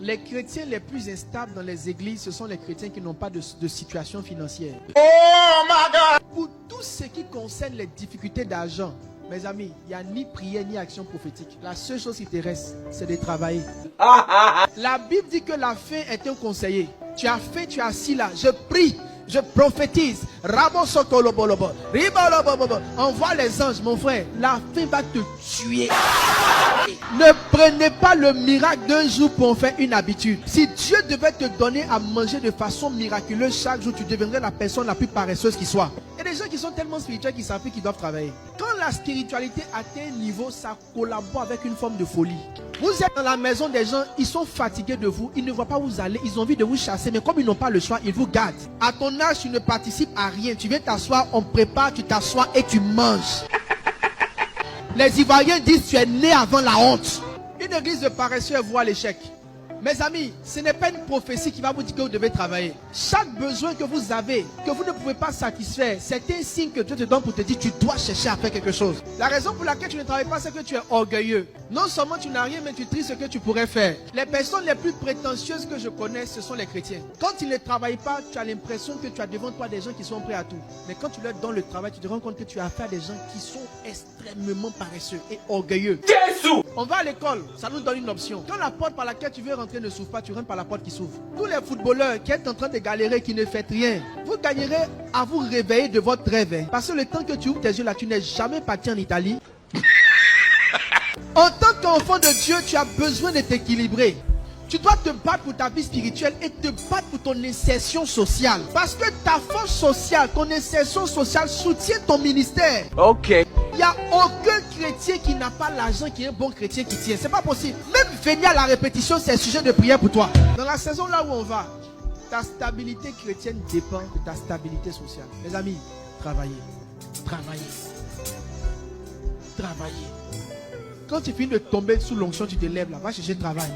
Les chrétiens les plus instables dans les églises, ce sont les chrétiens qui n'ont pas de situation financière. Oh my God! Pour tout ce qui concerne les difficultés d'argent, mes amis, il n'y a ni prière ni action prophétique. La seule chose qui te reste, c'est de travailler. La Bible dit que la faim est un conseiller. Tu as faim, tu es assis là. Je prie, je prophétise. Envoie les anges, mon frère. La faim va te tuer. Ne prenez pas le miracle d'un jour pour en faire une habitude. Si Dieu devait te donner à manger de façon miraculeuse chaque jour, tu deviendrais la personne la plus paresseuse qui soit. Il y a des gens qui sont tellement spirituels qu'ils savent plus qu'ils doivent travailler. Quand la spiritualité atteint un niveau, ça collabore avec une forme de folie. Vous êtes dans la maison des gens, ils sont fatigués de vous, ils ne voient pas où vous allez, ils ont envie de vous chasser, mais comme ils n'ont pas le choix, ils vous gardent. À ton âge, tu ne participes à rien. Tu viens t'asseoir, on prépare, tu t'assois et tu manges. Les Ivoiriens disent tu es né avant la honte. Une église de paresseux voit l'échec. Mes amis, ce n'est pas une prophétie qui va vous dire que vous devez travailler. Chaque besoin que vous avez, que vous ne pouvez pas satisfaire, c'est un signe que Dieu te donne pour te dire tu dois chercher à faire quelque chose. La raison pour laquelle tu ne travailles pas, c'est que tu es orgueilleux. Non seulement tu n'as rien, mais tu tries ce que tu pourrais faire. Les personnes les plus prétentieuses que je connais, ce sont les chrétiens. Quand ils ne travaillent pas, tu as l'impression que tu as devant toi des gens qui sont prêts à tout. Mais quand tu leur donnes le travail, tu te rends compte que tu as affaire à des gens qui sont extrêmement paresseux et orgueilleux. Jésus! On va à l'école, ça nous donne une option. Quand la porte par laquelle tu veux rentrer ne s'ouvre pas, tu rentres par la porte qui s'ouvre. Tous les footballeurs qui êtes en train de galérer, qui ne faites rien, vous gagnerez à vous réveiller de votre rêve. Parce que le temps que tu ouvres tes yeux là, tu n'es jamais parti en Italie. En tant qu'enfant de Dieu, tu as besoin de t'équilibrer. Tu dois te battre pour ta vie spirituelle et te battre pour ton insertion sociale. Parce que ta force sociale, ton insertion sociale soutient ton ministère. Ok. Il n'y a aucun chrétien qui n'a pas l'argent qui est un bon chrétien qui tient. C'est pas possible. Même venir à la répétition, c'est un sujet de prière pour toi. Dans la saison là où on va, ta stabilité chrétienne dépend de ta stabilité sociale. Mes amis, travaillez. Travaillez. Travaillez. Quand tu finis de tomber sous l'onction, tu te lèves là, va chercher le travail.